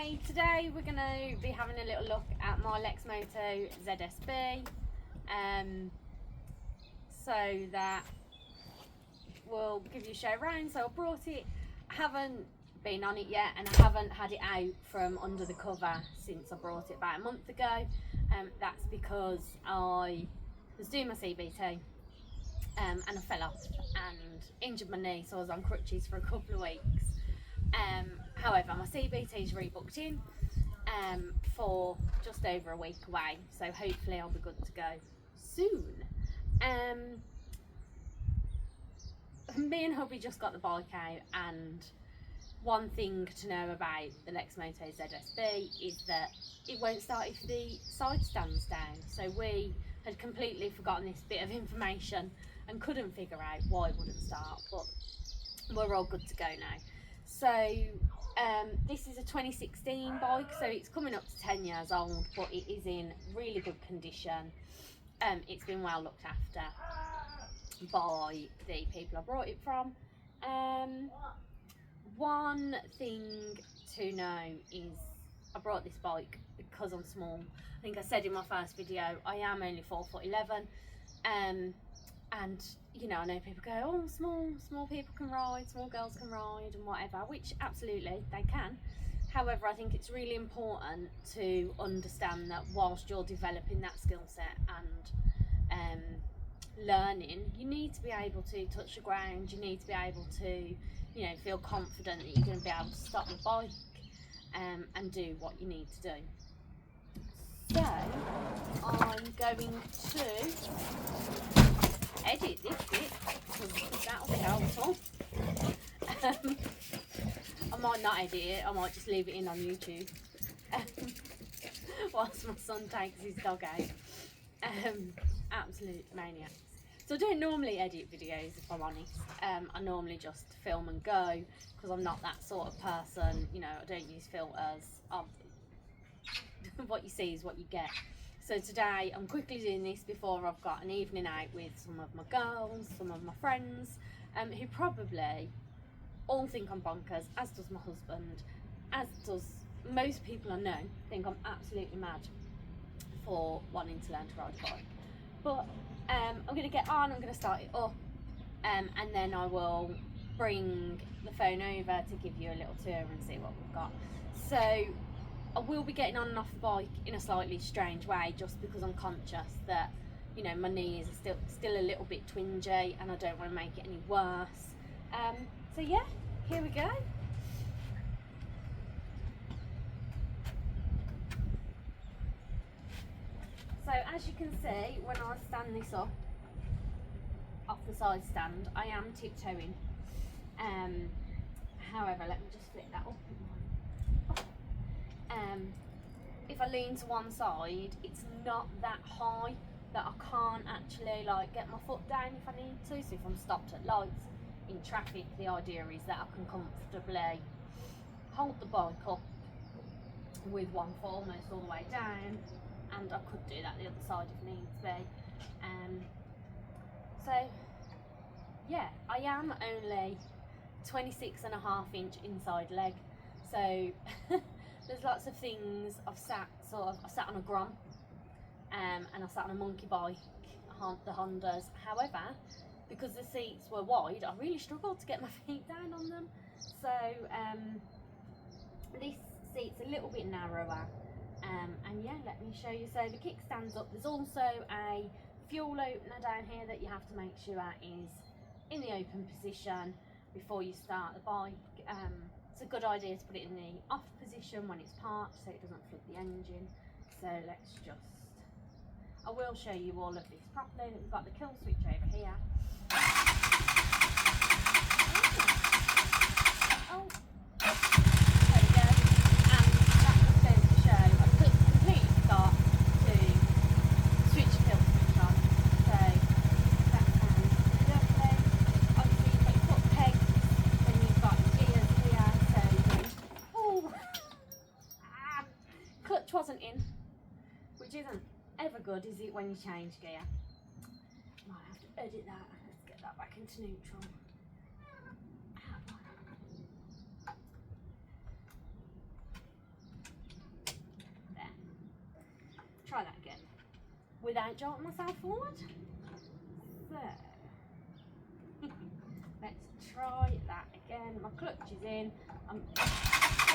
Hi, today we're going to be having a little look at my Lexmoto ZSB, so that we'll give you a show around. So I brought it, I haven't been on it yet, and I haven't had it out from under the cover since I brought it about a month ago. That's because I was doing my CBT and I fell off and injured my knee, so I was on crutches for a couple of weeks. However, my CBT is rebooked in for just over a week away, so hopefully I'll be good to go soon. Me and hubby just got the bike out, and one thing to know about the Lexmoto ZSB is that it won't start if the side stands down. So we had completely forgotten this bit of information and couldn't figure out why it wouldn't start, but we're all good to go now. So this is a 2016 bike, so it's coming up to 10 years old, but it is in really good condition. It's been well looked after by the people I brought it from. One thing to know is I brought this bike because I'm small. I think I said in my first video I am only 4'11", and you know, I know people go, oh, small people can ride, small girls can ride and whatever, which absolutely they can. However, I think it's really important to understand that whilst you're developing that skill set and learning, you need to be able to touch the ground. You need to be able to, you know, feel confident that you're going to be able to stop the bike and do what you need to do. So I'm going to edit this bit because that'll be helpful. I might not edit it, I might just leave it in on YouTube whilst my son takes his dog out. Absolute maniacs. So I don't normally edit videos, if I'm honest. I normally just film and go because I'm not that sort of person. You know, I don't use filters. What you see is what you get. So today I'm quickly doing this before I've got an evening out with some of my girls, some of my friends, who probably all think I'm bonkers, as does my husband, as does most people I know, think I'm absolutely mad for wanting to learn to ride a bike. But I'm going to get on, I'm going to start it up, and then I will bring the phone over to give you a little tour and see what we've got. So I will be getting on and off the bike in a slightly strange way, just because I'm conscious that, you know, my knees are still a little bit twingy and I don't want to make it any worse. So yeah, here we go. So as you can see, when I stand this up off the side stand, I am tiptoeing. However, let me just flip that up. If I lean to one side, it's not that high that I can't actually like get my foot down if I need to. So if I'm stopped at lights in traffic, the idea is that I can comfortably hold the bike up with one foot almost all the way down, and I could do that the other side if needs be. So yeah, I am only 26.5-inch inside leg, so there's lots of things. I've sat on a Grom, and I sat on a monkey bike, the Hondas. However, because the seats were wide, I really struggled to get my feet down on them. So this seat's a little bit narrower, and yeah, let me show you. So the kick stands up. There's also a fuel opener down here that you have to make sure is in the open position before you start the bike. It's a good idea to put it in the off position when it's parked so it doesn't flood the engine. So let's just, I will show you all of this properly. We've got the kill switch over here. Oh, there we go. And that just goes to show I completely forgot to switch the kill switch on. So that sounds lovely. Obviously you've got your foot pegs, then you've got your gears here. So clutch wasn't in, which isn't ever good, is it, when you change gear? Might have to edit that. Let's get that back into neutral. try that again without jolting myself forward. So let's try that again. My clutch is in. I'm in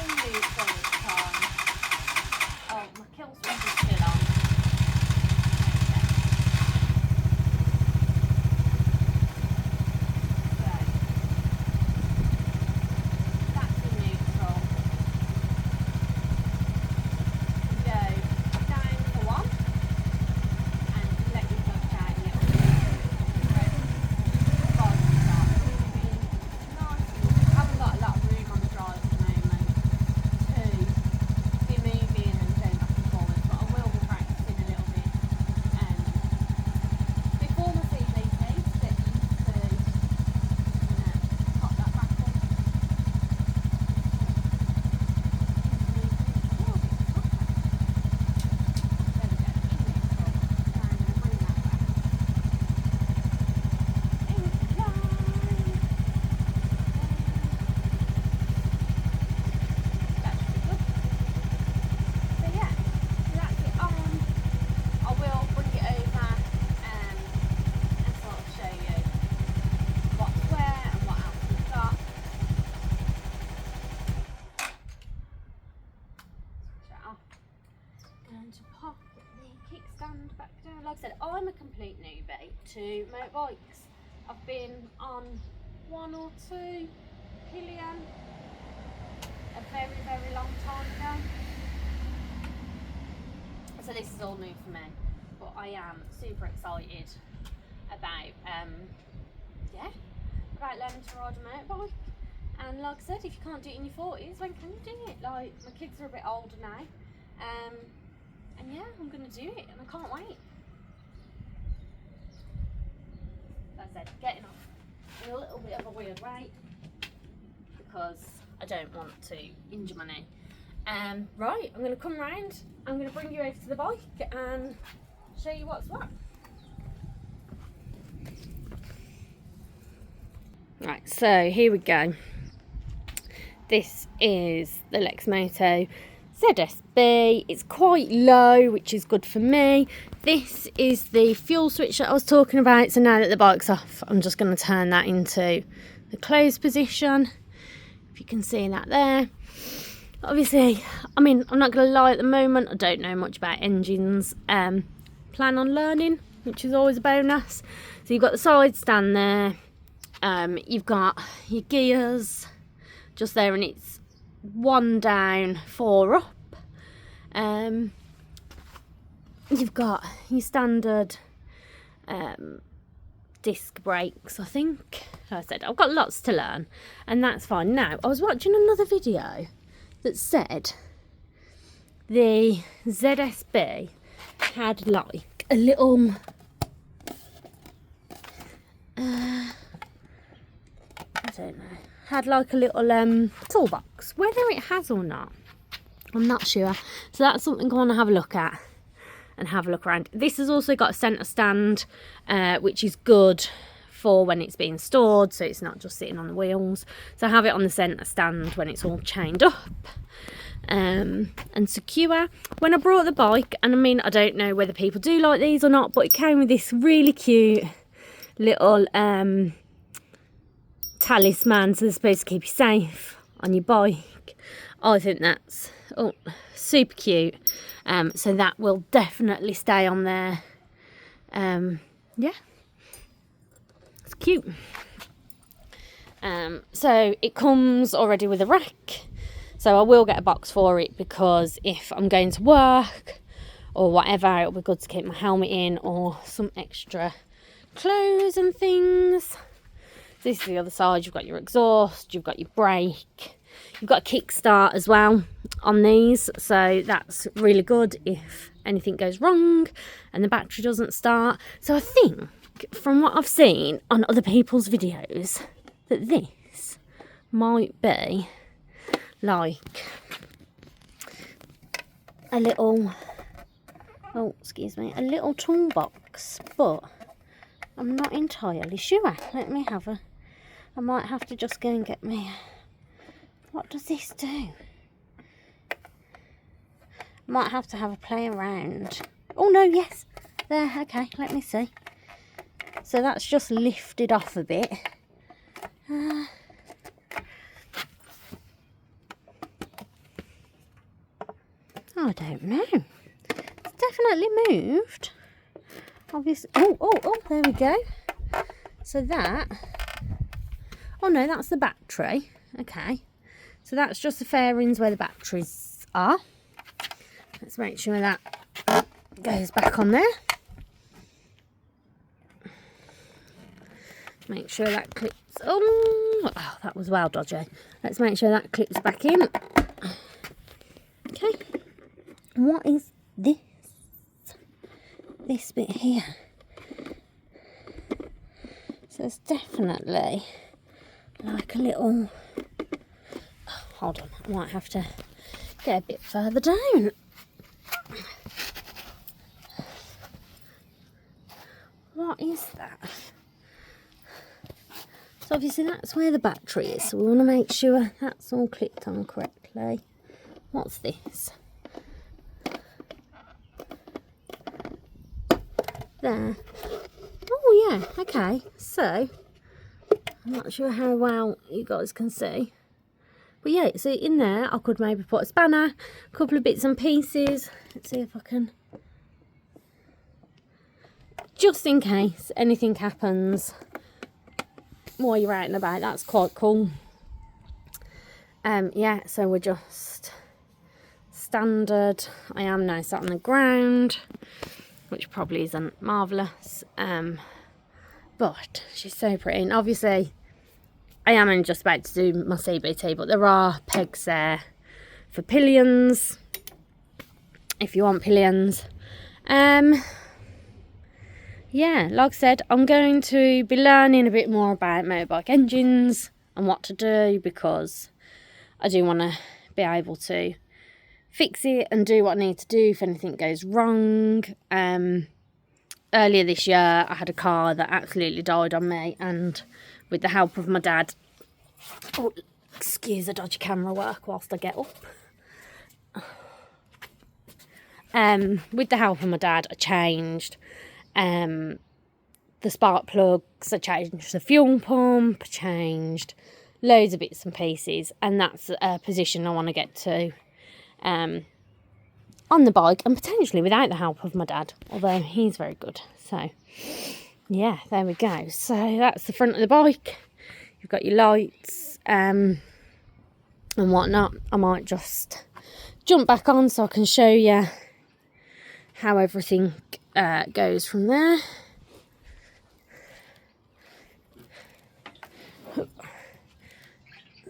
neutral this time. Oh, my kill switch is still on. Like I said, I'm a complete newbie to motorbikes. I've been on one or two pillion a very, very long time ago. So this is all new for me, but I am super excited about about learning to ride a motorbike. And like I said, if you can't do it in your 40s, when can you do it? Like, my kids are a bit older now, and yeah, I'm gonna do it, and I can't wait. Like I said, getting off in a little bit of a weird way because I don't want to injure my knee. Right, I'm going to come round, I'm going to bring you over to the bike and show you what's what. Right, so here we go. This is the Lexmoto ZSB. It's quite low, which is good for me. This is the fuel switch that I was talking about. So now that the bike's off, I'm just going to turn that into the closed position. If you can see that there. Obviously, I mean, I'm not going to lie, at the moment, I don't know much about engines. Plan on learning, which is always a bonus. So you've got the side stand there. You've got your gears just there, and it's 1 down, 4 up. You've got your standard disc brakes, I think. Like I said, I've got lots to learn, and that's fine. Now, I was watching another video that said the ZSB had like a little I don't know, had like a little toolbox. Whether it has or not, I'm not sure. So that's something I want to have a look at and have a look around. This has also got a centre stand, which is good for when it's being stored, so it's not just sitting on the wheels. So I have it on the centre stand when it's all chained up and secure. When I brought the bike, and I mean, I don't know whether people do like these or not, but it came with this really cute little talisman, so they're supposed to keep you safe on your bike. I think that's super cute. So that will definitely stay on there. Yeah, it's cute. So it comes already with a rack, so I will get a box for it, because if I'm going to work or whatever, it'll be good to keep my helmet in or some extra clothes and things. This is the other side. You've got your exhaust, you've got your brake, you've got a kickstart as well on these, so that's really good if anything goes wrong and the battery doesn't start. So I think, from what I've seen on other people's videos, that this might be like a little, a little toolbox, but I'm not entirely sure. Let me have a, I might have to just go and get me, what does this do? Might have to have a play around. Oh no, yes. There, okay, let me see. So that's just lifted off a bit. I don't know. It's definitely moved. Obviously. Oh, there we go. So that. Oh no, that's the battery. Okay. So that's just the fairings where the batteries are. Let's make sure that goes back on there. Make sure that clips. Oh, that was well dodgy. Let's make sure that clips back in. Okay. What is this? This bit here. So it's definitely like a little. Oh, hold on, I might have to get a bit further down. What is that? So obviously that's where the battery is, so we want to make sure that's all clipped on correctly. What's this? There. Oh yeah, okay. So I'm not sure how well you guys can see. But yeah, so in there I could maybe put a spanner, a couple of bits and pieces. Let's see if I can. Just in case anything happens while you're out and about. That's quite cool. Yeah, so we're just standard. I am now sat on the ground, which probably isn't marvellous. But she's so pretty. And obviously I am only just about to do my CBT, but there are pegs there for pillions if you want pillions. Yeah, like I said, I'm going to be learning a bit more about motorbike engines and what to do, because I do want to be able to fix it and do what I need to do if anything goes wrong. Earlier this year I had a car that absolutely died on me, and with the help of my dad, oh, excuse the dodgy camera work whilst I get up. With the help of my dad, I changed the spark plugs, I changed the fuel pump, I changed loads of bits and pieces, and that's a position I want to get to on the bike, and potentially without the help of my dad, although he's very good. So yeah, there we go. So that's the front of the bike. You've got your lights and whatnot. I might just jump back on so I can show you how everything goes from there.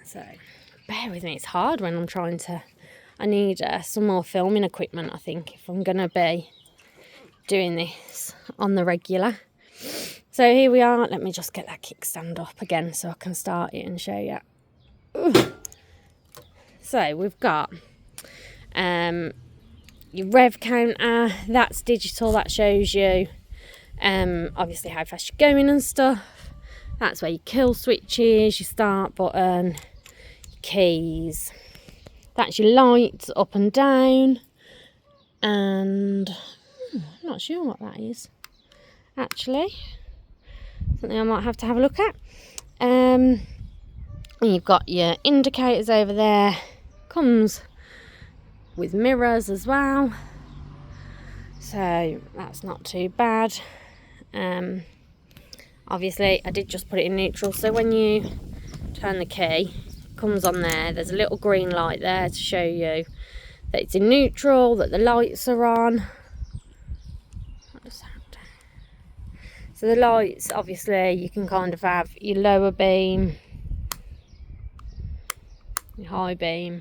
So bear with me, it's hard when I'm trying to. I need some more filming equipment, I think, if I'm going to be doing this on the regular. So here we are. Let me just get that kickstand up again so I can start it and show you. Ooh. So we've got your rev counter. That's digital. That shows you obviously how fast you're going and stuff. That's where your kill switch is, your start button, your keys. That's your lights up and down, and I'm not sure what that is actually. Something I might have to have a look at. And you've got your indicators over there. Comes with mirrors as well, so that's not too bad. Obviously I did just put it in neutral, so when you turn the key, it comes on there. There's a little green light there to show you that it's in neutral, that the lights are on. So the lights, obviously you can kind of have your lower beam, your high beam,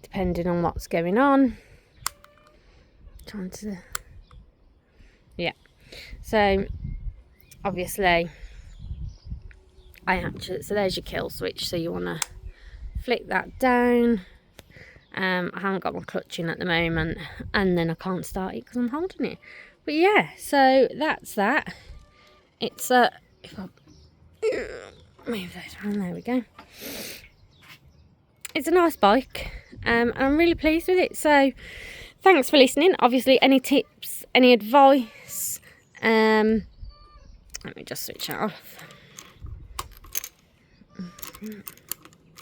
depending on what's going on. Yeah, so obviously so there's your kill switch, so you want to flick that down. I haven't got my clutch in at the moment, and then I can't start it because I'm holding it. But yeah, so that's that. It's if I move those around, there we go. It's a nice bike, and I'm really pleased with it. So thanks for listening. Obviously, any tips, any advice, let me just switch that off.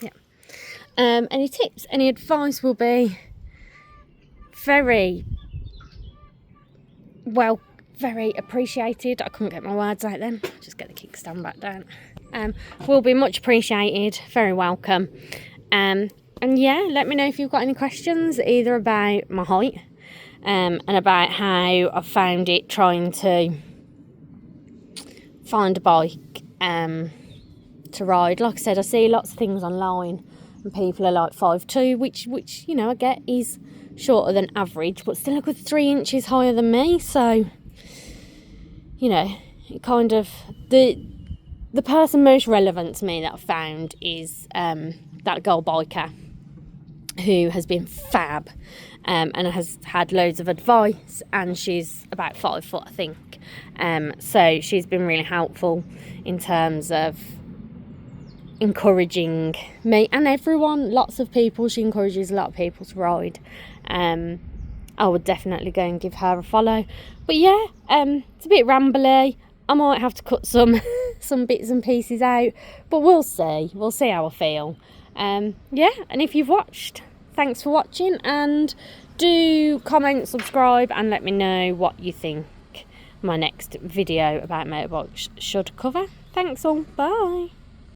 Yeah. Any tips, any advice will be very appreciated. I couldn't get my words out then. Just get the kickstand back down. Will be much appreciated, very welcome. And yeah, let me know if you've got any questions, either about my height and about how I've found it trying to find a bike to ride. Like I said, I see lots of things online and people are like 5'2", which you know I get is shorter than average, but still a good 3 inches higher than me. So you know, it kind of the person most relevant to me that I've found is that girl biker who has been fab and has had loads of advice, and she's about 5 foot, I think. So she's been really helpful in terms of encouraging me and everyone, lots of people. She encourages a lot of people to ride. I would definitely go and give her a follow. But yeah, it's a bit rambly. I might have to cut some bits and pieces out, but we'll see how I feel. Yeah, and if you've watched, thanks for watching, and do comment, subscribe, and let me know what you think my next video about motorbikes should cover. Thanks all, bye.